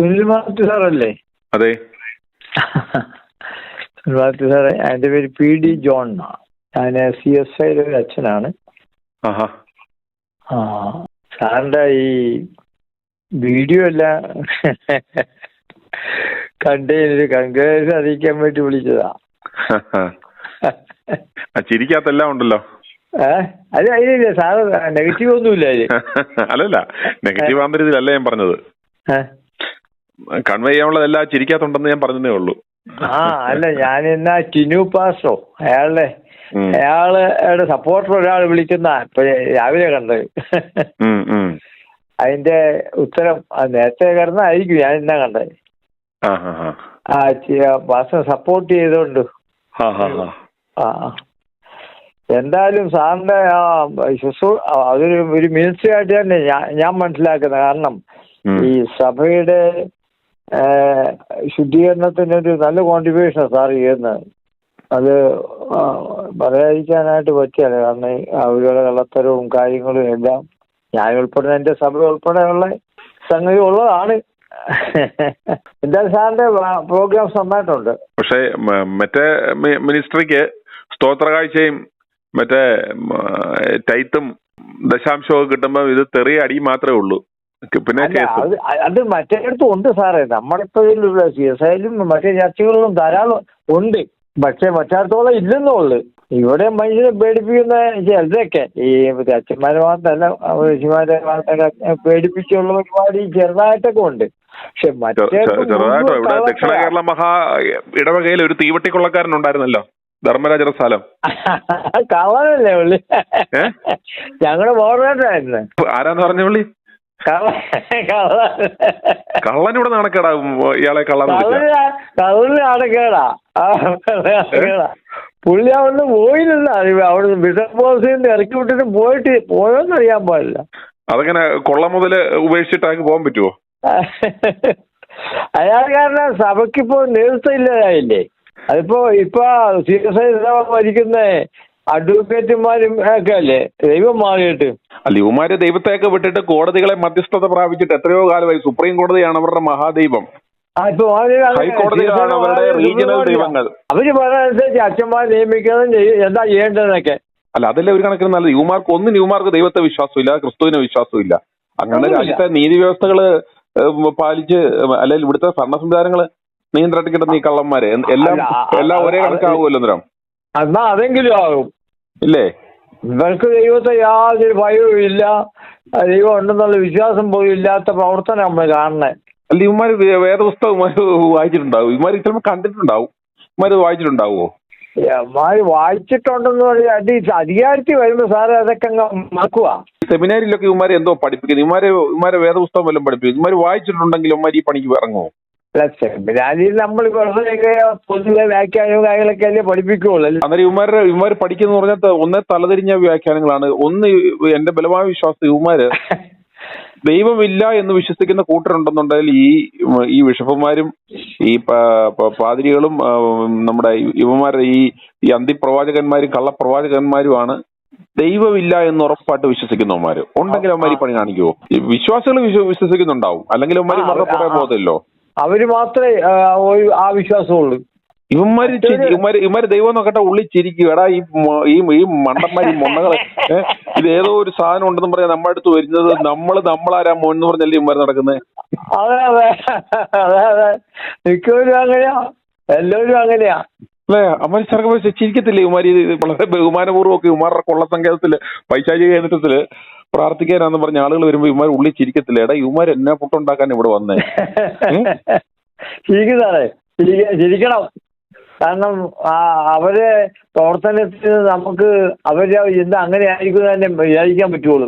സുനിൽ മാത്യു സാറല്ലേ? അതെ. സുനിൽ മാത്യു സാറേ, എൻ്റെ പേര് PD ജോൺ എന്നാണ്. ഞാൻ CSI ഒരു അച്ഛനാണ്. സാറിന്റെ ഈ വീഡിയോ എല്ലാം കണ്ടതിനൊരു കൺഗ്രാജുലേഷൻ അറിയിക്കാൻ വേണ്ടി വിളിച്ചതാ. ചിരിക്കാത്തെല്ലാം ഉണ്ടല്ലോ. അത് അതിലില്ല സാറ്, നെഗറ്റീവ് ഒന്നുമില്ല അതില്. അല്ലല്ല, നെഗറ്റീവ് ആന്തരികതയിലല്ല ഞാൻ പറഞ്ഞത്. കൺവേ ചെയ്യാനുള്ളതെല്ലാം ചിരിക്കാത്തുണ്ടെന്ന് ഞാൻ പറഞ്ഞതേ ഉള്ളൂ. അല്ല, ഞാൻ എന്നാ ടിനു പാസ്റ്റോ അയാളുടെ സപ്പോർട്ടർ ഒരാൾ വിളിക്കുന്ന ഇപ്പൊ രാവിലെ കണ്ടത്. അതിന്റെ ഉത്തരം നേരത്തെ കിടന്നായിരിക്കും ഞാൻ എന്നാ കണ്ടത്. പാസ്റ്റർ സപ്പോർട്ട് ചെയ്തോണ്ട്. എന്തായാലും സാറിന്റെ അതൊരു മിനിസ്ട്രി ആയിട്ട് തന്നെ ഞാൻ മനസ്സിലാക്കുന്നത്. കാരണം ഈ സഭയുടെ ശുദ്ധീകരണത്തിനൊരു നല്ല കോൺട്രിബ്യൂഷനാണ് സാർ ചെയ്യുന്നത്. അത് പറയാതിരിക്കാനായിട്ട് പറ്റിയല്ല. കാരണം അവരുടെ കള്ളത്തരവും കാര്യങ്ങളും എല്ലാം ഞാൻ ഉൾപ്പെടെ എൻ്റെ സഭ ഉൾപ്പെടെയുള്ള സംഗതി ഉള്ളതാണ്. എന്തായാലും സാറിന്റെ പ്രോഗ്രാംസ് നന്നായിട്ടുണ്ട്. പക്ഷേ മറ്റേ മിനിസ്ട്രിക്ക് സ്തോത്ര കാഴ്ചയും മറ്റേ ടൈത്തും ദശാംശവും കിട്ടുമ്പോ ഇത് തെറിയ അടി മാത്രമേ ഉള്ളൂ. പിന്നെ അത് മറ്റേടത്തും ഉണ്ട് സാറേ. നമ്മളിപ്പോ CSIയിലും മറ്റേ ചർച്ചകളിലും ധാരാളം ഉണ്ട്. പക്ഷെ മറ്റാടത്തോളം ഇല്ലെന്നുള്ളു. ഇവിടെ മനുഷ്യനെ പേടിപ്പിക്കുന്ന ചിലതൊക്കെ ഈ അച്ഛന്മാരെ മാത്രമല്ല, ഋഷിമാരെ മാത്രമല്ല പേടിപ്പിച്ചുള്ള പരിപാടി ചെറുതായിട്ടൊക്കെ ഉണ്ട്. പക്ഷെ ചെറുതായിട്ടോ ഇവിടെ ദക്ഷിണ കേരള മഹാ ഇടവകയിൽ ഒരു തീവട്ടിക്കൊള്ളക്കാരൻ ഉണ്ടായിരുന്നല്ലോ, ധർമ്മരാജ സ്ഥലം. കള്ളനല്ലേ പുള്ളി? ഞങ്ങളുടെ മോഡലായിരുന്നു. ആരാന്ന് പറഞ്ഞ പുള്ളി? കള്ളൻ ഇവിടെ നാണക്കേടാവും. ഇയാളെ കള്ളന് നാണക്കേടാ. പുള്ളി അവിടെ പോയില്ല. അവിടെ ബിഷപ്പ് ഹൗസിൽ നിന്ന് ഇറക്കി വിട്ടിട്ട് പോയോന്ന് അറിയാൻ പാടില്ല. അതങ്ങനെ കൊള്ള മുതല് ഉപേക്ഷിച്ചിട്ട് പോകാൻ പറ്റുമോ? അയാൾ കാരണം സഭയ്ക്കിപ്പോ നേതൃത്വം ഇല്ലാതായില്ലേ. അതിപ്പോ CSI ഭരിക്കുന്ന അഡ്വക്കേറ്റുമാരും ഒക്കെ അല്ലേ ദൈവം മാറിയിട്ട്. അല്ല, ഇവന്മാര് ദൈവത്തെയൊക്കെ വിട്ടിട്ട് കോടതികളെ മധ്യസ്ഥത പ്രാപിച്ചിട്ട് എത്രയോ കാലമായി. സുപ്രീം കോടതിയാണ് അവരുടെ മഹാദൈവം. ഹൈക്കോടതികളാണ് അവരുടെ റീജിയണൽ ദൈവങ്ങൾ. അവര് പറയുന്നതനുസരിച്ച് അച്ഛന്മാർ നിയമിക്കുന്നത് എന്താ ചെയ്യേണ്ടതെന്നൊക്കെ. അല്ല, അതല്ലേ ഒരു കണക്കിന് നല്ലത്. യുവമാർക്ക് ദൈവത്തെ വിശ്വാസമില്ല, ക്രിസ്തുവിനെ വിശ്വാസമില്ല. അങ്ങനെ രാജ്യത്തെ നീതി വ്യവസ്ഥകള് പാലിച്ച് അല്ലെങ്കിൽ ഇവിടുത്തെ ഭരണ സംവിധാനങ്ങള് നിയന്ത്രിക്കുന്ന ഈ കള്ളന്മാരെ എല്ലാം ഒരേ കണക്കാവുമല്ലോ അന്നേരം. എന്നാ അതെങ്കിലും ആകും ഇല്ലേ? ഇവർക്ക് ദൈവത്തെ യാതൊരു ഭയവും ഇല്ല, ദൈവം ഉണ്ടെന്നുള്ള വിശ്വാസം പോലും ഇല്ലാത്ത പ്രവർത്തനം നമ്മൾ കാണുന്നത്. അല്ല, ഇവന്മാര് വേദപുസ്തകം വായിച്ചിട്ടുണ്ടാവും. ഇവന്മാര് ചിലപ്പോൾ കണ്ടിട്ടുണ്ടാവും. ഇവന്മാര് വായിച്ചിട്ടുണ്ടാവുമോ? വായിച്ചിട്ടുണ്ടെന്ന് പറഞ്ഞാൽ അധികാരത്തിൽ വരുമ്പോ സാറ് അതൊക്കെ മറക്കുക. സെമിനാരിലൊക്കെ ഇവന്മാര് എന്തോ പഠിപ്പിക്കുന്നത്. ഇവന്മാരെ വേദപുസ്തകം വല്ലതും പഠിപ്പിക്കും. ഇവന്മാര് വായിച്ചിട്ടുണ്ടെങ്കിൽ ഇവന്മാര് ഈ പണിക്ക് ഇറങ്ങുമോ? അല്ല, സെമിനാരിൽ നമ്മൾ പൊതുവെ വ്യാഖ്യാനവും കാര്യങ്ങളൊക്കെ അല്ലേ പഠിപ്പിക്കുള്ളൂ. അന്നേരം ഇവന്മാര് പഠിക്കുന്ന പറഞ്ഞാൽ ഒന്നേ തലതിരിഞ്ഞ വ്യാഖ്യാനങ്ങളാണ്. ഒന്ന് എന്റെ ബലമായ വിശ്വാസം ഇവന്മാര് ദൈവമില്ല എന്ന് വിശ്വസിക്കുന്ന കൂട്ടരുണ്ടെന്നുണ്ടെങ്കിൽ ഈ ബിഷപ്പുമാരും ഈ പാതിരികളും നമ്മുടെ ഇവന്മാരുടെ ഈ അന്തിപ്രവാചകന്മാരും കള്ളപ്രവാചകന്മാരുമാണ് ദൈവമില്ല എന്ന് ഉറപ്പായിട്ട് വിശ്വസിക്കുന്നവന്മാര്. ഉണ്ടെങ്കിൽ അവന്മാര് പണി കാണിക്കുമോ? വിശ്വാസികൾ വിശ്വസിക്കുന്നുണ്ടാവും, അല്ലെങ്കിൽ അവന്മാര് മറന്നു പുറകെ പോകത്തില്ലോ. അവര് മാത്രമേ ആ വിശ്വാസമുള്ളൂ. ഇവന്മാര് ദൈവം നോക്കട്ടെ ഉള്ളി ചിരിക്കും. എടാ ഈ മണ്ടന്മാരി മൊണ്ണകള് ഇത് ഏതോ ഒരു സാധനം ഉണ്ടെന്ന് പറയാൻ നമ്മുടെ അടുത്ത് വരുന്നത് നമ്മളാരാ മോന്ന് പറഞ്ഞല്ലേ ഇവന്മാര് നടക്കുന്നത്. അതെ, മിക്കവരും അങ്ങനെയാ, എല്ലാവരും അങ്ങനെയാ അല്ലേ? അമ്മാരി സർക്കാർ ചിരിക്കത്തില്ലേ ഇവന്മാര്? വളരെ ബഹുമാനപൂർവ്വം ഒക്കെ ഇവന്മാരുടെ കൊള്ളസങ്കേതത്തില് പൈശാചിക കേന്ദ്രത്തില് പ്രാർത്ഥിക്കാനാന്ന് പറഞ്ഞ ആളുകൾ വരുമ്പോ ഇവന്മാർ ഉള്ളി ചിരിക്കത്തില്ല. എടാ ഇവന്മാർ എന്നാ പുട്ടുണ്ടാക്കാൻ ഇവിടെ വന്നേ? ചിരിക്കണം. കാരണം അവരെ പ്രവർത്തനത്തിന് നമുക്ക് അവരെ എന്താ അങ്ങനെ ആയിരിക്കും തന്നെ വിചാരിക്കാൻ പറ്റുള്ളൂ.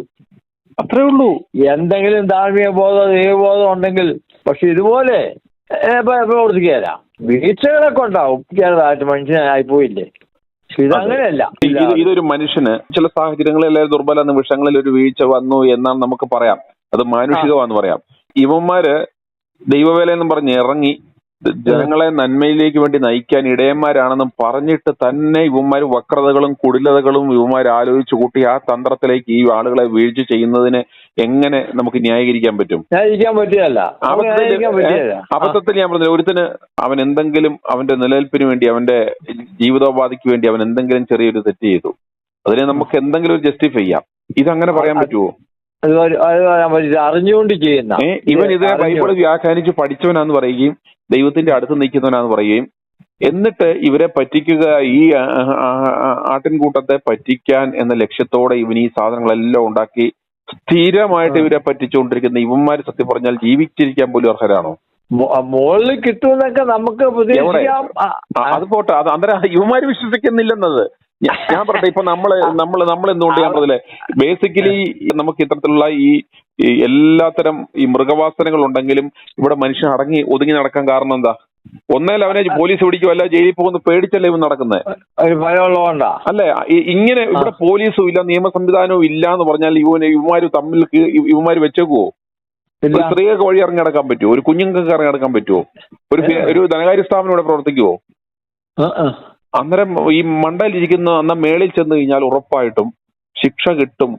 അത്രേ ഉള്ളൂ. എന്തെങ്കിലും ധാർമ്മിക ബോധം ദൈവബോധം ഉണ്ടെങ്കിൽ. പക്ഷെ ഇതുപോലെ പ്രവർത്തിക്കുകയല്ല. വീഴ്ചകളൊക്കെ ഉണ്ടാവും, ചെറുതായിട്ട് മനുഷ്യനായി പോയില്ലേ. ഇതങ്ങനെയല്ല. ഇതൊരു മനുഷ്യന് ചില സാഹചര്യങ്ങളിൽ അല്ലെങ്കിൽ ദുർബല നിമിഷങ്ങളിൽ ഒരു വീഴ്ച വന്നു എന്നാണ് നമുക്ക് പറയാം. അത് മാനുഷികമാണെന്ന് പറയാം. ഇവന്മാര് ദൈവവേല എന്ന് പറഞ്ഞ് ഇറങ്ങി ജനങ്ങളെ നന്മയിലേക്ക് വേണ്ടി നയിക്കാൻ ഇടയന്മാരാണെന്നും പറഞ്ഞിട്ട് തന്നെ ഇവന്മാർ വക്രതകളും കുടിലതകളും ഇവന്മാർ ആലോചിച്ചു കൂട്ടി ആ തന്ത്രത്തിലേക്ക് ഈ ആളുകളെ വീഴ്ച ചെയ്യുന്നതിനെ എങ്ങനെ നമുക്ക് ന്യായീകരിക്കാൻ പറ്റും? അബദ്ധത്തിൽ ഞാൻ പറഞ്ഞില്ല, ഒരുത്തിന് അവൻ എന്തെങ്കിലും അവന്റെ നിലനിൽപ്പിന് വേണ്ടി, അവന്റെ ജീവിതോപാധിക്ക് വേണ്ടി അവൻ എന്തെങ്കിലും ചെറിയൊരു തെറ്റ് ചെയ്തു, അതിനെ നമുക്ക് എന്തെങ്കിലും ഒരു ജസ്റ്റിഫൈ ചെയ്യാം. ഇതങ്ങനെ പറയാൻ പറ്റുമോ? അറിഞ്ഞുകൊണ്ട് ചെയ്യുന്ന ഇവൻ ഇതിനെ ബൈബിള് വ്യാഖ്യാനിച്ച് പഠിച്ചവനാന്ന് പറയുകയും ദൈവത്തിന്റെ അടുത്ത് നിൽക്കുന്നവനാന്ന് പറയുകയും എന്നിട്ട് ഇവരെ പറ്റിക്കുക, ഈ ആട്ടിൻകൂട്ടത്തെ പറ്റിക്കാൻ എന്ന ലക്ഷ്യത്തോടെ ഇവൻ ഈ സാധനങ്ങളെല്ലാം ഉണ്ടാക്കി സ്ഥിരമായിട്ട് ഇവരെ പറ്റിച്ചുകൊണ്ടിരിക്കുന്ന ഇവന്മാര് സത്യം പറഞ്ഞാൽ ജീവിച്ചിരിക്കാൻ പോലും അർഹരാണോ? മുകളിൽ കിട്ടുമെന്നൊക്കെ നമുക്ക് അത് പോട്ടെ, അത് അന്നേരം ഇവന്മാര് വിശ്വസിക്കുന്നില്ലെന്നത് ഞാൻ പറയട്ടെ. ഇപ്പൊ നമ്മൾ എന്തുകൊണ്ട് ഞാൻ പറഞ്ഞില്ലേ, ബേസിക്കലി നമുക്ക് ഇത്തരത്തിലുള്ള ഈ എല്ലാത്തരം ഈ മൃഗവാസനകൾ ഉണ്ടെങ്കിലും ഇവിടെ മനുഷ്യൻ അടങ്ങി ഒതുങ്ങി നടക്കാൻ കാരണം എന്താ? ഒന്നേൽ അവനെ പോലീസ് പിടിക്കും, അല്ല ജയിലിൽ പോകുന്ന പേടിച്ചല്ലേ ഇവൻ നടക്കുന്നത്, അല്ലേ? ഇങ്ങനെ ഇവിടെ പോലീസും ഇല്ല, നിയമ സംവിധാനവും ഇല്ല എന്ന് പറഞ്ഞാൽ ഇവന്മാര് വെച്ചേക്കുവോ? ഒരു സ്ത്രീകൾക്ക് വഴി ഇറങ്ങി നടക്കാൻ പറ്റുമോ? ഒരു കുഞ്ഞുങ്ങൾക്ക് ഇറങ്ങി നടക്കാൻ പറ്റുമോ? ഒരു ധനകാര്യ സ്ഥാപനം ഇവിടെ പ്രവർത്തിക്കുവോ? അന്നേരം ഈ മണ്ടയിലിരിക്കുന്ന അന്ന മേളിൽ ചെന്ന് കഴിഞ്ഞാൽ ഉറപ്പായിട്ടും ശിക്ഷ കിട്ടും.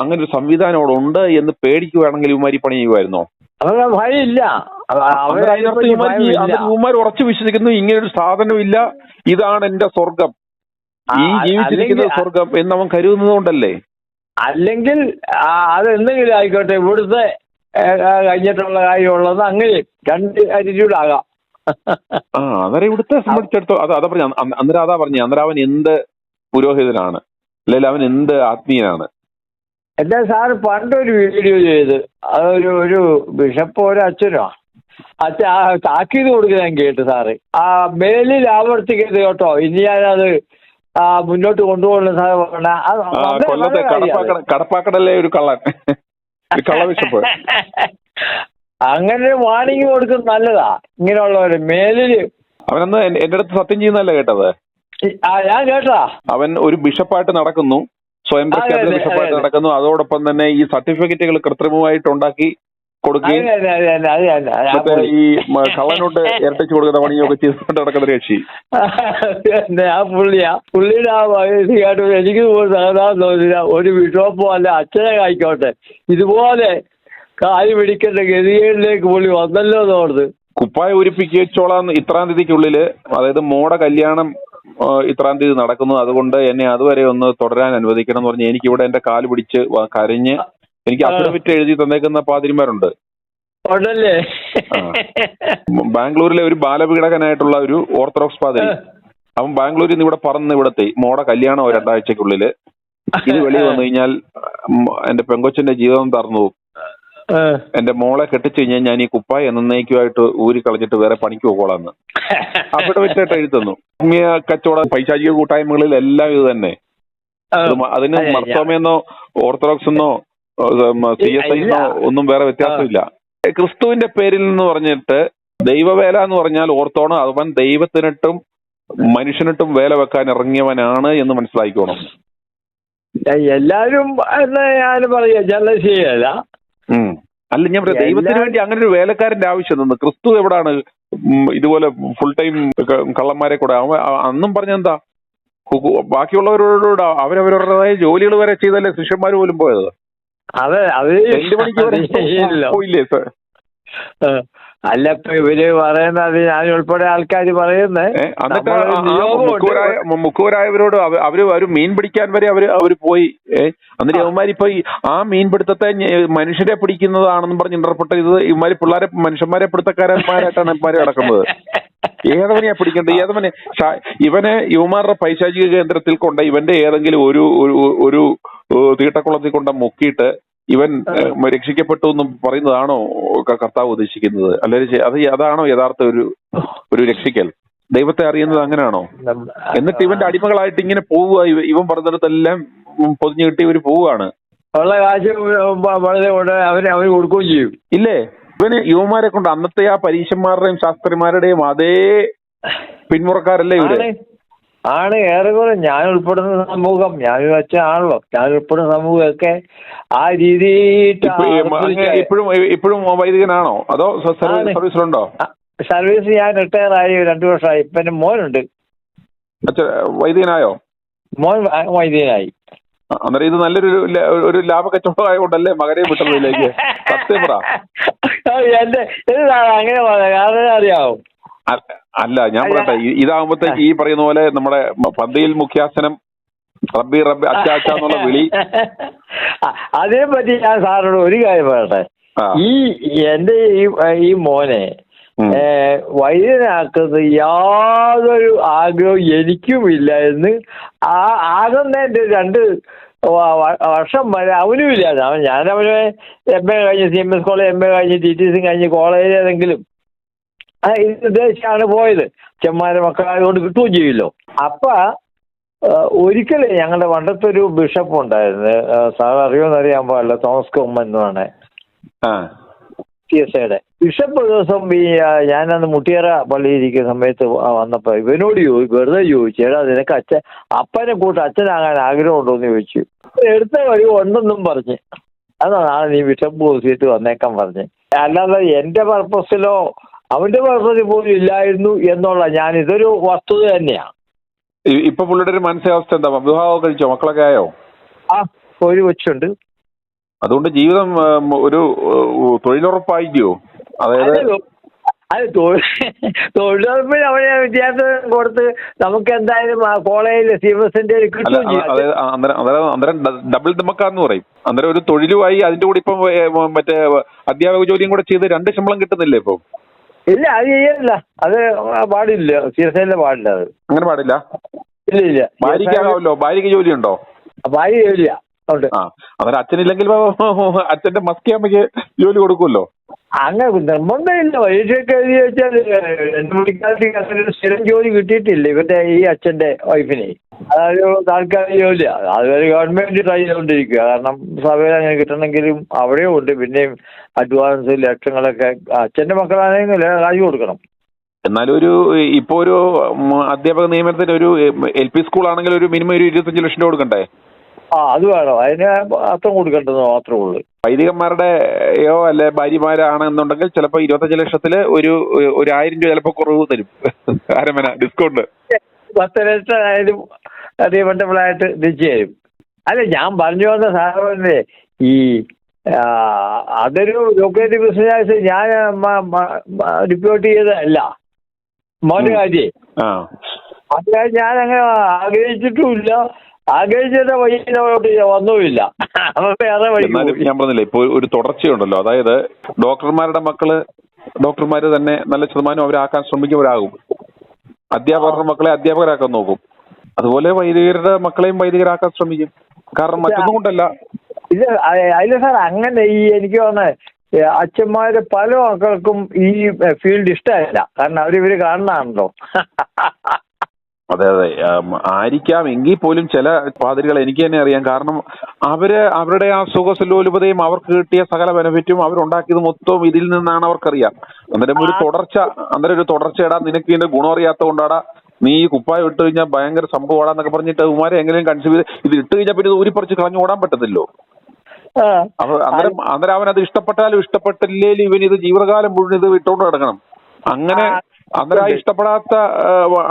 അങ്ങനെ ഒരു സംവിധാനം അവിടെ ഉണ്ട് എന്ന് പേടിക്കുകയാണെങ്കിൽ ഇവന്മാരി പണി ചെയ്യുമായിരുന്നോ? ഇവന്മാർ ഉറച്ചു വിശ്വസിക്കുന്നു ഇങ്ങനൊരു സാധനം ഇല്ല, ഇതാണ് എന്റെ സ്വർഗം, ഈ ജീവിച്ചിരിക്കുന്ന സ്വർഗം എന്ന് അവൻ കരുതുന്നത് കൊണ്ടല്ലേ. അല്ലെങ്കിൽ അതെന്തെങ്കിലും ആയിക്കോട്ടെ, ഇവിടുത്തെ കഴിഞ്ഞിട്ടുള്ള കാര്യമുള്ളത് അങ്ങനെ രണ്ട് ആറ്റിറ്റ്യൂഡ് ആകാം. അന്നേരം ഇവിടുത്തെ സംബന്ധിച്ചിടത്തോളം അതാ പറഞ്ഞ അന്നേരം അതാ പറഞ്ഞ അന്നേരം അവൻ എന്ത് പുരോഹിതനാണ്, അല്ലെങ്കിൽ അവൻ എന്ത് ആത്മീയനാണ്? എന്താ സാറ് പണ്ടൊരു വീഡിയോ ചെയ്ത് ഒരു ബിഷപ്പ് ഒരു അച്ഛനോ താക്കീത് കൊടുക്കുന്ന ഞാൻ കേട്ടു സാറ്. മേലിൽ ആവർത്തിക്കരുത് കേട്ടോ, ഇനി ഞാനത് മുന്നോട്ട് കൊണ്ടുപോകുന്ന സാറ് പറഞ്ഞ കടപ്പാക്കടല്ലേ ഒരു കള്ളൻ, കള്ള ബിഷപ്പ്. അങ്ങനെ വാണിംഗ് കൊടുക്കുന്നത് നല്ലതാ. ഇങ്ങനെയുള്ളവര് മേലില് അവനന്ന് എന്റെ അടുത്ത് സത്യം ചെയ്യുന്നതല്ലേ കേട്ടത്? ഞാൻ കേട്ടാ. അവൻ ഒരു ബിഷപ്പായിട്ട് നടക്കുന്നു, സ്വയം പ്രഖ്യാപിത ബിഷപ്പായിട്ട് നടക്കുന്നു, അതോടൊപ്പം തന്നെ ഈ സർട്ടിഫിക്കറ്റുകൾ കൃത്രിമമായിട്ട് ഉണ്ടാക്കി കൊടുക്കുകയും ഈ കള്ളനോട്ട് ഇരട്ടിച്ചു കൊടുക്കുന്ന പണിയൊക്കെ ചെയ്തുകൊണ്ട് നടക്കുന്ന കക്ഷി. പുള്ളിയുടെ എനിക്ക് സാധാരണ തോന്നില്ല, ഒരു ബിഷപ്പോ അല്ല അച്ഛനെ ആയിക്കോട്ടെ ഇതുപോലെ കാല് പിടിക്കേണ്ട ഗതികളിലേക്ക് പുള്ളി വന്നല്ലോ എന്നോർത്ത് കുപ്പായ ഉരിപ്പിച്ചോളാം ഇത്രാം തീയതിക്കുള്ളില്, അതായത് മോടെ കല്യാണം ഇത്രാം തീയതി നടക്കുന്നു, അതുകൊണ്ട് എന്നെ അതുവരെ ഒന്ന് തുടരാൻ അനുവദിക്കണം എന്ന് പറഞ്ഞ് എനിക്കിവിടെ എന്റെ കാല് പിടിച്ച് കരഞ്ഞ് എനിക്ക് അഫിഡവിറ്റ് എഴുതി തന്നേക്കുന്ന പാതിരിമാരുണ്ട്. ബാംഗ്ലൂരിലെ ഒരു ബാലപീഡകനായിട്ടുള്ള ഒരു ഓർത്തഡോക്സ് പാതിരി, അവൻ ബാംഗ്ലൂരിൽ നിന്ന് ഇവിടെ പറന്ന് ഇവിടത്തെ മോടെ കല്യാണം 2 ആഴ്ചക്കുള്ളില്, ഇത് വെളിയിൽ വന്നു കഴിഞ്ഞാൽ എന്റെ പെങ്കൊച്ചിന്റെ ജീവിതം തറന്നു പോകും, എന്റെ മോളെ കെട്ടിച്ചു കഴിഞ്ഞാൽ ഞാൻ ഈ കുപ്പായ എന്നേക്കുമായിട്ട് ഊരി കളഞ്ഞിട്ട് വേറെ പണിക്ക് പോകോളാന്ന് അഫിഡവിറ്റായിട്ട് എഴുതുന്നു. കച്ചവട പൈശാചിക കൂട്ടായ്മകളിൽ എല്ലാം ഇത് തന്നെ. അതിന് മർത്തോമെന്നോ ഓർത്തഡോക്സ് എന്നോ CSI എന്നോ ഒന്നും വേറെ വ്യത്യാസമില്ല. ക്രിസ്തുവിന്റെ പേരിൽ എന്ന് പറഞ്ഞിട്ട് ദൈവവേല എന്ന് പറഞ്ഞാൽ ഓർത്തോണം അവൻ ദൈവത്തിനിട്ടും മനുഷ്യനിട്ടും വേല വെക്കാൻ ഇറങ്ങിയവനാണ് എന്ന് മനസ്സിലാക്കിക്കോണം. എല്ലാരും ഞാൻ പറയാ ജലശീല അല്ല, ഞാൻ പറയാം ദൈവത്തിന് വേണ്ടി അങ്ങനെ ഒരു വേലക്കാരന്റെ ആവശ്യം നിന്ന് ക്രിസ്തു എവിടാണ് ഇതുപോലെ ഫുൾ ടൈം കള്ളന്മാരെ കൂടെ അന്നും പറഞ്ഞെന്താ ബാക്കിയുള്ളവരോട് അവരവരുടേതായ ജോലികൾ വരെ ചെയ്തല്ലേ ശിഷ്യന്മാർ പോലും പോയത്. അതെ, അത് 2 മണിക്ക് പോയില്ലേ സർ? അല്ല, ഇപ്പൊ ഇവര് പറയുന്നത് ഞാൻ ഉൾപ്പെടെ ആൾക്കാർ പറയുന്നത് മുക്കുവരായവരോട് അവര് മീൻ പിടിക്കാൻ വരെ അവര് പോയി. എന്നിട്ട് ഇവന്മാരിപ്പോ ആ മീൻപിടുത്തത്തെ മനുഷ്യരെ പിടിക്കുന്നതാണെന്നും പറഞ്ഞ് ഇന്റർപ്രട്ട് ചെയ്തത് ഇവന്മാര് മനുഷ്യന്മാരെ പിടുത്തക്കാരന്മാരായിട്ടാണ് ഇവന്മാര് നടക്കുന്നത്. ഏതവനെയാ പിടിക്കേണ്ടത്? ഏതവനെ ഇവനെ യുവമാരുടെ പൈശാചിക കേന്ദ്രത്തിൽ കൊണ്ട് ഇവന്റെ ഏതെങ്കിലും ഒരു തീട്ടക്കുളത്തിൽ കൊണ്ട് മുക്കിയിട്ട് ഇവൻ രക്ഷിക്കപ്പെട്ടു എന്ന് പറയുന്നതാണോ കർത്താവ് ഉദ്ദേശിക്കുന്നത്? അല്ലെങ്കിൽ അതാണോ യഥാർത്ഥ ഒരു രക്ഷിക്കൽ? ദൈവത്തെ അറിയുന്നത് അങ്ങനെയാണോ? എന്നിട്ട് ഇവന്റെ അടിമകളായിട്ട് ഇങ്ങനെ പോവുക, ഇവൻ പറഞ്ഞിടത്തെല്ലാം പൊതിഞ്ഞു കിട്ടി ഇവര് പോവുകയാണ്. ഉള്ള കാശ് അവര് കൊടുക്കുകയും ചെയ്യും. ഇല്ലേ? ഇവന് യുവമാരെ കൊണ്ട് അന്നത്തെ ആ പരീശന്മാരുടെയും ശാസ്ത്രിമാരുടെയും അതേ പിന്മുറക്കാരല്ലേ ഇവര്? ആണ് ഏറെക്കുറെ ഞാൻ ഉൾപ്പെടുന്ന സമൂഹം, ഞാൻ വെച്ചാണല്ലോ ഞാൻ ഉൾപ്പെടുന്ന സമൂഹമൊക്കെ ആ രീതി. ഇപ്പോഴും വൈദികനാണോ അതോ സർവീസിലുണ്ടോ? സർവീസ് ഞാൻ റിട്ടയർ ആയി 2 വർഷമായി. ഇപ്പം എൻ്റെ മോനുണ്ട്. അച്ഛൻ വൈദികനായോ? മോൻ വൈദ്യനായി. അന്നേരം ഇത് നല്ലൊരു ഒരു ലാഭ കച്ചവടമായതുകൊണ്ടല്ലേ മകനെ വിട്ടതിലേക്ക്? സത്യം പറ. എന്റെ അങ്ങനെ പറയാം, കാരണം അറിയാവോ? അല്ല, ഞാൻ പറയട്ടെ, ഇതാകുമ്പോഴത്തേക്ക് ഈ പറയുന്ന പോലെ നമ്മുടെ പന്തിയിൽ മുഖ്യാസനം റബ്ബി റബ്ബി അച്ചാച്ച എന്നുള്ള വിളി. അതേ പറ്റി ഞാൻ സാറിനോട് ഒരു കാര്യം പറയട്ടെ. എന്റെ ഈ മോനെ വൈദ്യനാക്കുന്നത് യാതൊരു ആഗ്രഹവും എനിക്കുമില്ല എന്ന് ആകുന്നതിന്റെ 2 വർഷം വരെ അവനും ഇല്ലാതെ. അവനെ MA കഴിഞ്ഞ് CMS കോളേജ്, MA കഴിഞ്ഞ് TTC കഴിഞ്ഞ് കോളേജിൽ ഏതെങ്കിലും ഇത് ഉദ്ദേശിച്ചാണ് പോയത്. ചെമ്മാരെ മക്കളായതുകൊണ്ട് കിട്ടുകയും ചെയ്യില്ലോ. അപ്പൊ ഒരിക്കലേ ഞങ്ങളുടെ പണ്ടത്തൊരു ബിഷപ്പ് ഉണ്ടായിരുന്നു, സാർ അറിയുമെന്നറിയാൻ പാടില്ല, തോമസ് കുമ്മൻ എന്ന് പറഞ്ഞ CSIയുടെ ബിഷപ്പ്. ഒരു ദിവസം ഞാനന്ന് മുട്ടിയറ പള്ളിയിൽ ഇരിക്കുന്ന സമയത്ത് വന്നപ്പോ ഇവനോട് വെറുതെ ചോദിച്ചു, എടാ നിനക്ക് അപ്പനെ കൂട്ട് അച്ഛനാകാൻ ആഗ്രഹമുണ്ടോ എന്ന് ചോദിച്ചു. എടുത്ത വഴി ഉണ്ടെന്നും പറഞ്ഞ്, അതാണ് നീ ബിഷപ്പ് പോസിയിട്ട് വന്നേക്കാൻ പറഞ്ഞ്. അല്ലാതെ എന്റെ പർപ്പസിലോ അവന്റെ പർപ്പസിൽ പോലും ഇല്ലായിരുന്നു എന്നുള്ള ഇതൊരു വസ്തുത തന്നെയാണ്. ഇപ്പൊ പുള്ളിയുടെ ഒരു മാനസികാവസ്ഥ എന്താ? വിവാഹം കഴിച്ചോ? മക്കളൊക്കെ ആയോ? ഒരു കൊച്ചുണ്ട്. അതുകൊണ്ട് ജീവിതം ഒരു തൊഴിലുറപ്പായിക്കോ? അതായത് തൊഴിലുറപ്പിന് അവനെ വിദ്യാഭ്യാസം കൊടുത്ത് നമുക്ക് എന്തായാലും കോളേജിൽ CMSന്റെ കിട്ടുകയും ചെയ്യും. അന്നേരം ഡബിൾ ദമക്കാന്ന് പറയും. അന്നേരം ഒരു തൊഴിലുമായി അതിന്റെ കൂടെ ഇപ്പം മറ്റേ അധ്യാപക ജോലിയും കൂടെ ചെയ്ത് 2 ശമ്പളം കിട്ടുന്നില്ലേ ഇപ്പൊ? ഇല്ല, അത് ചെയ്യാനില്ല, അത് പാടില്ല. CSIയിലെ പാടില്ല, അത് അങ്ങനെ പാടില്ല. ഇല്ല. ഭാര്യയ്ക്കാകാമല്ലോ. ഭാര്യയ്ക്ക് ജോലിയുണ്ടോ? ഭാര്യ ജോലിയാ. അന്നേരം അച്ഛനില്ലെങ്കിൽ അച്ഛന്റെ മസ്കിയമ്മയ്ക്ക് ജോലി കൊടുക്കുമല്ലോ. അങ്ങനെ നിർബന്ധമില്ല. പരീക്ഷയൊക്കെ എഴുതി വെച്ചാൽ 2 മണിക്കാലത്തേക്ക് സ്ഥിരം ജോലി കിട്ടിയിട്ടില്ല ഇവരുടെ ഈ അച്ഛന്റെ വൈഫിനെ. അതൊരു താൽക്കാലിക ജോലിയാണ്. അതൊരു ഗവൺമെന്റ് ട്രൈ ചെയ്തുകൊണ്ടിരിക്കുക. കാരണം സഭയിൽ അങ്ങനെ കിട്ടണമെങ്കിലും അവിടെയും ഉണ്ട്. പിന്നെയും അഡ്വാൻസ് ലക്ഷങ്ങളൊക്കെ അച്ഛന്റെ മക്കളാണെങ്കിൽ കാശ് കൊടുക്കണം. എന്നാലും ഇപ്പൊ ഒരു അധ്യാപക നിയമനത്തിന് ഒരു LP സ്കൂൾ ആണെങ്കിൽ ഒരു മിനിമം 25 ലക്ഷം രൂപ കൊടുക്കണ്ടേ? അത് വേണം. അതിന് അർത്ഥം കൊടുക്കേണ്ടത് മാത്രമേ ഉള്ളൂ. വൈദികന്മാരുടെയോ അല്ലെ ഭാര്യമാരാണെന്നുണ്ടെങ്കിൽ ചിലപ്പോ 25 ലക്ഷത്തില് ഒരു 1000 രൂപ ചിലപ്പോ കുറവ് തരും. ഡിസ്കൗണ്ട് 10 ലക്ഷം ആയാലും റീഫണ്ടബിളായിട്ട് തിരിച്ചു തരും. അല്ല, ഞാൻ പറഞ്ഞു വന്ന സാധനമല്ലേ, അതൊരു ലോക്കേറ്റ് ബിസിനസ് ഞാൻ റിപ്പോർട്ട് ചെയ്തതല്ല മോന്റെ കാര്യം. അത് ഞാൻ അങ്ങനെ ആഗ്രഹിച്ചിട്ടുമില്ല. ആഗ്രഹിച്ചിട്ട് വഴിയിലോട്ട് വന്നുമില്ല. ഞാൻ പറഞ്ഞില്ലേ, ഇപ്പൊ ഒരു തുടർച്ചയുണ്ടല്ലോ. അതായത് ഡോക്ടർമാരുടെ മക്കള് ഡോക്ടർമാര് തന്നെ നല്ല ശതമാനം അവരാക്കാൻ ശ്രമിക്കുന്നവരാകും. അധ്യാപകരുടെ മക്കളെ അധ്യാപകരാക്കാൻ നോക്കും. അതുപോലെ വൈദികരുടെ മക്കളെയും വൈദികരാക്കാൻ ശ്രമിക്കും. കാരണം മറ്റൊന്നും കൊണ്ടല്ല. അതില്ല സാർ, അങ്ങനെ എനിക്ക് തോന്നുന്നത് അച്ഛന്മാര് പല മക്കൾക്കും ഈ ഫീൽഡ് ഇഷ്ടമല്ല. കാരണം അവരിവര് കാണുന്നതാണല്ലോ. അതെ, ആയിരിക്കാം. എങ്കിൽ പോലും ചില പാതിരികൾ എനിക്ക് തന്നെ അറിയാം. കാരണം അവരുടെ ആ സുഖസുലോലുപതയും അവർക്ക് കിട്ടിയ സകല ബെനിഫിറ്റും അവരുണ്ടാക്കിയത് മൊത്തം ഇതിൽ നിന്നാണ് അവർക്കറിയാം. അന്നേരം ഒരു തുടർച്ചയിടാൻ നിനക്ക് ഇതിന്റെ ഗുണം അറിയാത്ത കൊണ്ടാടാ നീ കുപ്പായം ഇട്ട് കഴിഞ്ഞാൽ ഭയങ്കര സംഭവമാണെന്നൊക്കെ പറഞ്ഞിട്ട് ഉമാരെ എങ്ങനെയും കൺസീവ് ചെയ്ത് ഇത് ഇട്ട് കഴിഞ്ഞാൽ പിന്നെ ഇത് ഊരിപ്പറിച്ച് കളഞ്ഞു ഓടാൻ പറ്റത്തില്ലോ. അപ്പൊ അന്നേരം അവനത് ഇഷ്ടപ്പെട്ടാലും ഇഷ്ടപ്പെട്ടില്ലേലും ഇവൻ ഇത് ജീവിതകാലം മുഴുവൻ ഇത് ഇട്ടുകൊണ്ട് കിടക്കണം. അങ്ങനെ അന്നേരം ഇഷ്ടപ്പെടാത്ത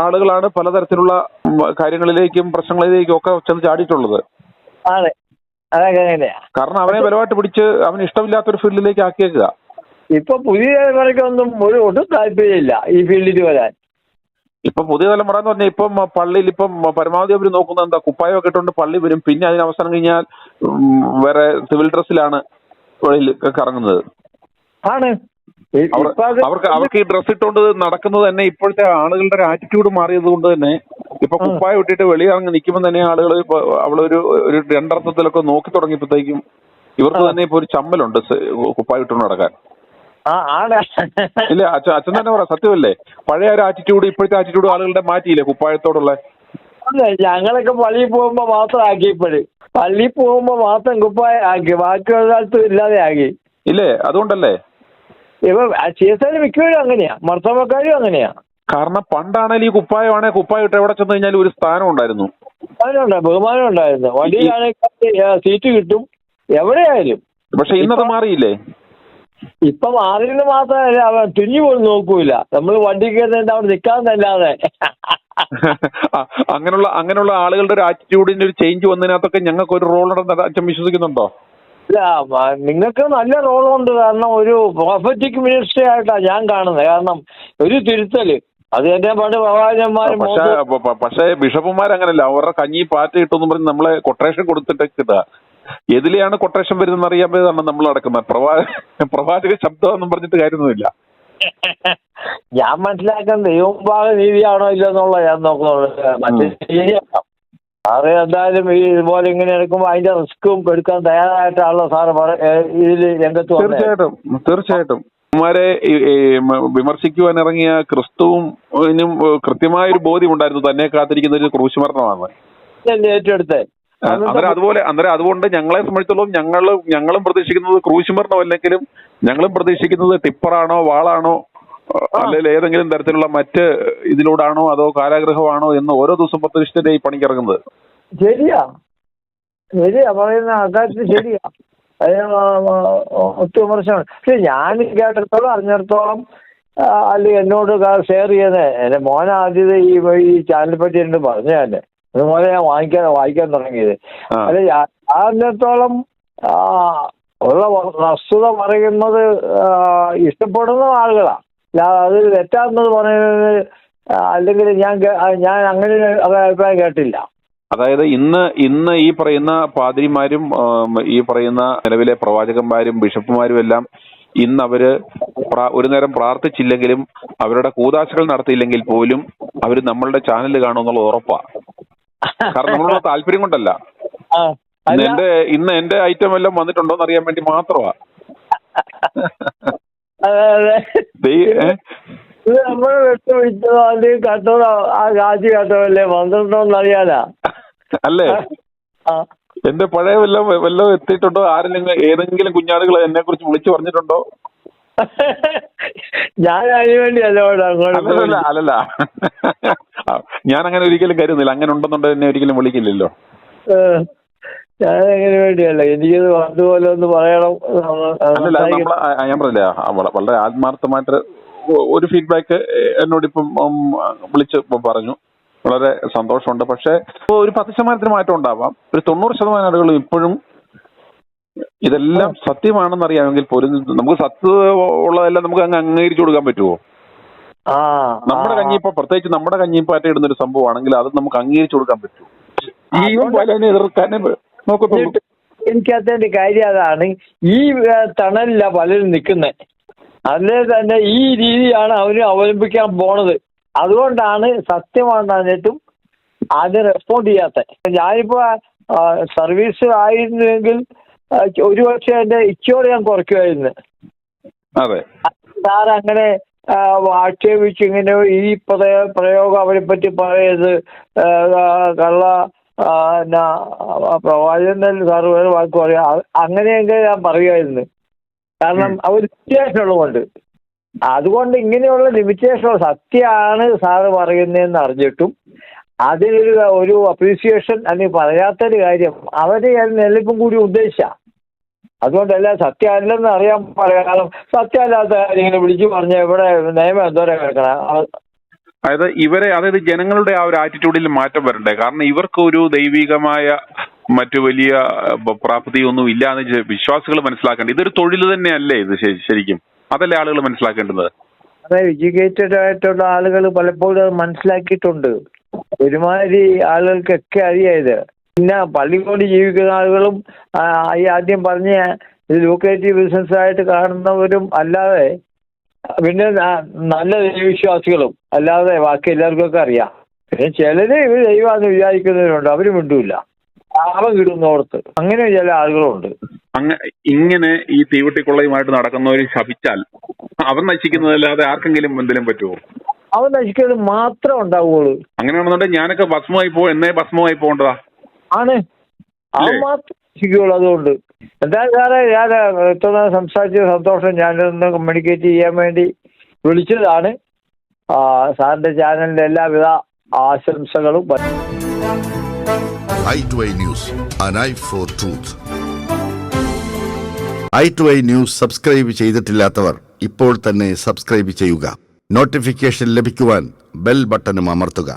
ആളുകളാണ് പലതരത്തിലുള്ള കാര്യങ്ങളിലേക്കും പ്രശ്നങ്ങളിലേക്കും ഒക്കെ ചെന്ന് ചാടിയിട്ടുള്ളത്. കാരണം അവനെ ബലമായിട്ട് പിടിച്ച് അവന് ഇഷ്ടമില്ലാത്തൊരു ഫീൽഡിലേക്ക് ആക്കിയേക്കുക. ഇപ്പൊ പുതിയ തലമുറയ്ക്കൊന്നും ഒട്ടും താല്പര്യമില്ല ഈ ഫീൽഡിൽ വരാൻ. ഇപ്പൊ പുതിയ തലമുറ എന്ന് പറഞ്ഞാൽ ഇപ്പം പള്ളിയിൽ ഇപ്പം പരമാവധി അവർ നോക്കുന്നത് എന്താ, കുപ്പായമൊക്കെ ഇട്ടുകൊണ്ട് പള്ളി വരും. പിന്നെ അതിന് അവസരം കഴിഞ്ഞാൽ വേറെ സിവിൽ ഡ്രസ്സിലാണ് വെളിയിൽ കറങ്ങുന്നത്. അവർക്ക് ഈ ഡ്രസ് ഇട്ടുകൊണ്ട് നടക്കുന്നത് തന്നെ ഇപ്പോഴത്തെ ആളുകളുടെ ഒരു ആറ്റിറ്റ്യൂഡ് മാറിയത് കൊണ്ട് തന്നെ ഇപ്പൊ കുപ്പായം ഇട്ടിട്ട് വെളിയിറങ്ങി നിൽക്കുമ്പോൾ തന്നെ ആളുകൾ അവളൊരു 2 അർത്ഥത്തിലൊക്കെ നോക്കി തുടങ്ങിയപ്പോഴത്തേക്കും ഇവർക്ക് തന്നെ ഇപ്പൊ ഒരു ചമ്മലുണ്ട് കുപ്പായം ഇട്ടുകൊണ്ട് നടക്കാൻ. ഇല്ല, അച്ഛൻ തന്നെ പറ, സത്യമല്ലേ? പഴയ ഒരു ആറ്റിറ്റ്യൂഡ് ഇപ്പോഴത്തെ ആറ്റിറ്റ്യൂഡ് ആളുകളുടെ മാറ്റിയില്ലേ കുപ്പായത്തോടുള്ള? ഞങ്ങളൊക്കെ പള്ളിയിൽ പോകുമ്പോ മാത്രം ആക്കി. പള്ളിയിൽ പോകുമ്പോ മാത്രം കുപ്പായം ആക്കി, ബാക്കിയുള്ള കാലത്തും ഇല്ലാതെ ആക്കി. ഇല്ലേ? അതുകൊണ്ടല്ലേ ഇപ്പൊ CSIയില് മിക്കവരും അങ്ങനെയാ, മർത്തമക്കാരും അങ്ങനെയാ. കാരണം പണ്ടാണെങ്കിൽ ഈ കുപ്പായം ഇട്ട് എവിടെ ചെന്ന് കഴിഞ്ഞാലും ഒരു സ്ഥാനം ഉണ്ടായിരുന്നു, ബഹുമാനം ഉണ്ടായിരുന്നു. വണ്ടിയിലാണെങ്കിൽ സീറ്റ് കിട്ടും എവിടെയായാലും. പക്ഷെ ഇന്നത് മാറിയില്ലേ? ഇപ്പം മാറിയെന്ന് മാത്രമല്ല, അവൻ തിരിഞ്ഞു പോലും നോക്കൂല. നമ്മൾ വണ്ടി കയറുന്നതിന്റെ അവിടെ നിൽക്കാന്നല്ലാതെ. അങ്ങനെയുള്ള ആളുകളുടെ ഒരു ആറ്റിറ്റ്യൂഡിന്റെ ഒരു ചേഞ്ച് വന്നതിനകത്തൊക്കെ ഞങ്ങൾക്ക് ഒരു റോൾ ഉണ്ടെന്ന് അച്ഛൻ വിശ്വസിക്കുന്നുണ്ടോ? ഇല്ല, നിങ്ങൾക്ക് നല്ല റോളുണ്ട്. കാരണം ഒരു പ്രൊഫറ്റിക് മിനിസ്ട്രി ആയിട്ടാണ് ഞാൻ കാണുന്നത്. കാരണം ഒരു തിരുത്തല് അത് തന്നെ പണ്ട് പ്രവാചകന്മാരും. പക്ഷേ ബിഷപ്പുമാർ അങ്ങനല്ല, അവരുടെ കഞ്ഞി പാറ്റ കിട്ടുമെന്ന് പറഞ്ഞ് നമ്മളെ കൊട്ടേഷൻ കൊടുത്തിട്ട് കിട്ടുക. എതിലെയാണ് കൊട്ടേഷൻ വരുന്നത് അറിയാൻ പറ്റാണ് നമ്മൾ നടക്കുന്നത്. പ്രവാചക ശബ്ദം എന്നും പറഞ്ഞിട്ട് കാര്യമൊന്നുമില്ല. ഞാൻ മനസ്സിലാക്കുന്നത് ദൈവഭാഗ നീതിയാണോ ഇല്ലെന്നുള്ള ഞാൻ നോക്കുന്നുള്ളൂ. മറ്റേ ശരിയാക്കാം. സാറ് എന്തായാലും ഈ ഇതുപോലെ ഇങ്ങനെ എടുക്കുമ്പോൾ അതിന്റെ റിസ്ക്കും എടുക്കാൻ തയ്യാറായിട്ടാണല്ലോ സാറ് ഇതിൽ രംഗത്ത് വന്നത്. തീർച്ചയായിട്ടും മാരെ വിമർശിക്കുവാൻ ഇറങ്ങിയ ക്രിസ്തുവിനും കൃത്യമായൊരു ബോധ്യം ഉണ്ടായിരുന്നു തന്നെ കാത്തിരിക്കുന്ന ഒരു ക്രൂശ് മരണമാണ് ഏറ്റെടുത്തത്. അതുകൊണ്ട് ഞങ്ങളെ സംബന്ധിച്ചിടത്തോളം ഞങ്ങളും പ്രതീക്ഷിക്കുന്നത് ക്രൂശ് മരണം അല്ലെങ്കിലും ഞങ്ങളും പ്രതീക്ഷിക്കുന്നത് ടിപ്പറാണോ വാളാണോ അല്ലെങ്കിൽ ഏതെങ്കിലും തരത്തിലുള്ള മറ്റ് ഇതിലൂടാണോ അതോ കാരാഗ്രഹമാണോ എന്ന് ഓരോ ദിവസം പ്രതിഷ്ഠിന്റെ ഈ പണിക്കിറങ്ങുന്നത്. ശരിയാ പറയുന്ന അക്കാര്യത്തിൽ ശരിയാ. ഒത്തിരി വിമർശനം. പക്ഷെ ഞാൻ കേട്ടിടത്തോളം അറിഞ്ഞിടത്തോളം അല്ലെങ്കിൽ എന്നോട് ഷെയർ ചെയ്യുന്നത് എന്റെ മോൻ ആദ്യത ഈ ചാനലിനെ പറ്റി എന്നോട് പറഞ്ഞു തന്നെ. അതുപോലെ ഞാൻ വായിക്കാൻ തുടങ്ങിയത്. അല്ലെ അറിഞ്ഞിടത്തോളം ഉള്ള വസ്തുത പറയുന്നത് ഇഷ്ടപ്പെടുന്ന ആളുകളാണ്. അത് തെറ്റാണെന്നത് പറയുന്നത് അല്ലെങ്കിൽ ഞാൻ അങ്ങനെ അഭിപ്രായം കേട്ടില്ല. അതായത് ഇന്ന് ഈ പറയുന്ന പാതിരിമാരും ഈ പറയുന്ന നിലവിലെ പ്രവാചകന്മാരും ബിഷപ്പുമാരും എല്ലാം ഇന്ന് അവര് ഒരു നേരം പ്രാർത്ഥിച്ചില്ലെങ്കിലും അവരുടെ കൂതാശകൾ നടത്തിയില്ലെങ്കിൽ പോലും അവര് നമ്മളുടെ ചാനൽ കാണുമെന്നുള്ളത് ഉറപ്പാ. കാരണം നമ്മളുടെ താല്പര്യം കൊണ്ടല്ല. ഇന്ന് എന്റെ ഐറ്റം എല്ലാം വന്നിട്ടുണ്ടോന്ന് അറിയാൻ വേണ്ടി മാത്രമാ. നമ്മള് വിട്ടുപിടിച്ചതോ അല്ലെങ്കിൽ കട്ടോടോ ആ കാശി കട്ടോല്ലേ വന്നിട്ടുണ്ടോന്ന് അറിയാനാ. അല്ലേ? എന്റെ പഴയ വല്ലതും എത്തിയിട്ടുണ്ടോ? ആരെങ്കിലും ഏതെങ്കിലും കുഞ്ഞാടുകൾ എന്നെ കുറിച്ച് വിളിച്ചു പറഞ്ഞിട്ടുണ്ടോ? ഞാൻ അതിനു വേണ്ടിയല്ല. അല്ലല്ല, ഞാൻ അങ്ങനെ ഒരിക്കലും കരുതുന്നില്ല. അങ്ങനെ ഉണ്ടെന്നുണ്ടെങ്കിൽ എന്നെ ഒരിക്കലും വിളിക്കില്ലല്ലോ. ഞാൻ അങ്ങനെ വേണ്ടിയല്ല. എനിക്കത് അതുപോലെ ഒന്ന് പറയണം. അല്ലല്ല, ഞാൻ പറഞ്ഞില്ല, വളരെ ആത്മാർത്ഥമായിട്ട് ഒരു ഫീഡ്ബാക്ക് എന്നോടിപ്പം വിളിച്ച് പറഞ്ഞു. വളരെ സന്തോഷമുണ്ട്. പക്ഷെ ഒരു 10% മാറ്റം ഉണ്ടാവാം. ഒരു 90% ആളുകളും ഇപ്പോഴും ഇതെല്ലാം സത്യമാണെന്ന് അറിയാമെങ്കിൽ പോലും നമുക്ക് സത്യം ഉള്ളതെല്ലാം നമുക്ക് അങ്ങ് അംഗീകരിച്ചു കൊടുക്കാൻ പറ്റുമോ? നമ്മുടെ കഞ്ഞിപ്പ പ്രത്യേകിച്ച് നമ്മുടെ കഞ്ഞിപ്പാറ്റ ഇടുന്ന ഒരു സംഭവമാണെങ്കിൽ അത് നമുക്ക് അംഗീകരിച്ചു കൊടുക്കാൻ പറ്റുമോ? എതിർക്കാനേ നോക്കത്തുള്ളൂ. എനിക്കതിന്റെ കാര്യം അതാണ്. ഈ തണലില്ല പലരും നിൽക്കുന്നത്. അതിലെ തന്നെ ഈ രീതിയാണ് അവര് അവലംബിക്കാൻ പോണത്. അതുകൊണ്ടാണ് സത്യമാണെന്നിട്ടും അത് റെസ്പോണ്ട് ചെയ്യാത്ത. ഞാനിപ്പോ സർവീസ് ആയിരുന്നുവെങ്കിൽ ഒരുപക്ഷെ എന്റെ ഇച്ചോടെ ഞാൻ കുറയ്ക്കുമായിരുന്നു. സാർ അങ്ങനെ ആക്ഷേപിച്ച് ഇങ്ങനെ ഈ പ്രയോഗം അവരെ പറ്റി പറയരുത്, കള്ള പ്രവാചകൻ സാറ് വേറെ വാക്ക് പറയാം, അങ്ങനെയൊക്കെ ഞാൻ പറയുമായിരുന്നു. കാരണം അവർ ലിമിറ്റേഷൻ ഉള്ളതുകൊണ്ട്. അതുകൊണ്ട് ഇങ്ങനെയുള്ള ലിമിറ്റേഷൻ സത്യമാണ് സാറ് പറയുന്നതെന്ന് അറിഞ്ഞിട്ടും അതിനൊരു അപ്രീസിയേഷൻ അല്ലെങ്കിൽ പറയാത്തൊരു കാര്യം അവര് നിലനിൽപ്പും കൂടി ഉദ്ദേശിച്ച. അതുകൊണ്ടല്ല സത്യം അല്ലെന്ന് അറിയാൻ പറയാം. സത്യമല്ലാത്ത കാര്യങ്ങൾ വിളിച്ചു പറഞ്ഞ ഇവിടെ നിയമം എന്തോരം കേൾക്കണം. അതായത് ജനങ്ങളുടെ ആ ഒരു ആറ്റിറ്റ്യൂഡിൽ മാറ്റം വരണ്ടേ? കാരണം ഇവർക്ക് ഒരു ദൈവികമായ മറ്റു വലിയ പ്രാപ്തിയൊന്നും ഇല്ലാന്ന് വിശ്വാസികൾ മനസ്സിലാക്കേണ്ടത്. ഇതൊരു തൊഴിൽ തന്നെയല്ലേ ഇത് ശരിക്കും? അതല്ലേ ആളുകൾ മനസ്സിലാക്കേണ്ടത്? അതെ, എഡ്യൂക്കേറ്റഡ് ആയിട്ടുള്ള ആളുകൾ പലപ്പോഴും അത് മനസ്സിലാക്കിയിട്ടുണ്ട്. ഒരുമാതിരി ആളുകൾക്കൊക്കെ അറിയായത്. പിന്നെ പള്ളിക്കൊണ്ട് ജീവിക്കുന്ന ആളുകളും ഈ ആദ്യം പറഞ്ഞ ഇത് ലൂക്രേറ്റീവ് ബിസിനസ് ആയിട്ട് കാണുന്നവരും അല്ലാതെ പിന്നെ നല്ല ദൈവവിശ്വാസികളും അല്ലാതെ ബാക്കി എല്ലാവർക്കും ഒക്കെ അറിയാം. പിന്നെ ചിലര് ഇവർ ദൈവമാണെന്ന് വിചാരിക്കുന്നവരുണ്ട്, അവര് മിണ്ടൂല്ല, ലാഭം കിട്ടുന്നോടത്ത്. അങ്ങനെ ചില ആളുകളുണ്ട്. ഇങ്ങനെ ഈ തീവട്ടിക്കൊള്ളയുമായിട്ട് നടക്കുന്നവർ ശപിച്ചാൽ അവൻ നശിക്കുന്നതല്ലാതെ ആർക്കെങ്കിലും എന്തെങ്കിലും പറ്റുമോ? അവൻ നശിക്കുന്നത് മാത്രം ഉണ്ടാവുള്ളൂ. അങ്ങനെയാണെന്നുണ്ടെങ്കിൽ ഞാനൊക്കെ ഭസ്മമായി പോകേണ്ടതാ ആണ്. അവൻ മാത്രം നശിക്കുള്ളൂ. അതുകൊണ്ട് എന്തായാലും സാറേ, ഞാൻ ഇത്ര സംസാരിച്ച സന്തോഷം. ഞാനൊന്ന് കമ്മ്യൂണിക്കേറ്റ് ചെയ്യാൻ വേണ്ടി വിളിച്ചതാണ്. സാറിന്റെ ചാനലിന്റെ എല്ലാവിധ ആശംസകളും. i2i News, an eye for truth. i2i news subscribe ചെയ്തിട്ടില്ലാത്തവർ ഇപ്പോൾ തന്നെ സബ്സ്ക്രൈബ് ചെയ്യുക. നോട്ടിഫിക്കേഷൻ ലഭിക്കുവാൻ ബെൽ ബട്ടണും അമർത്തുക.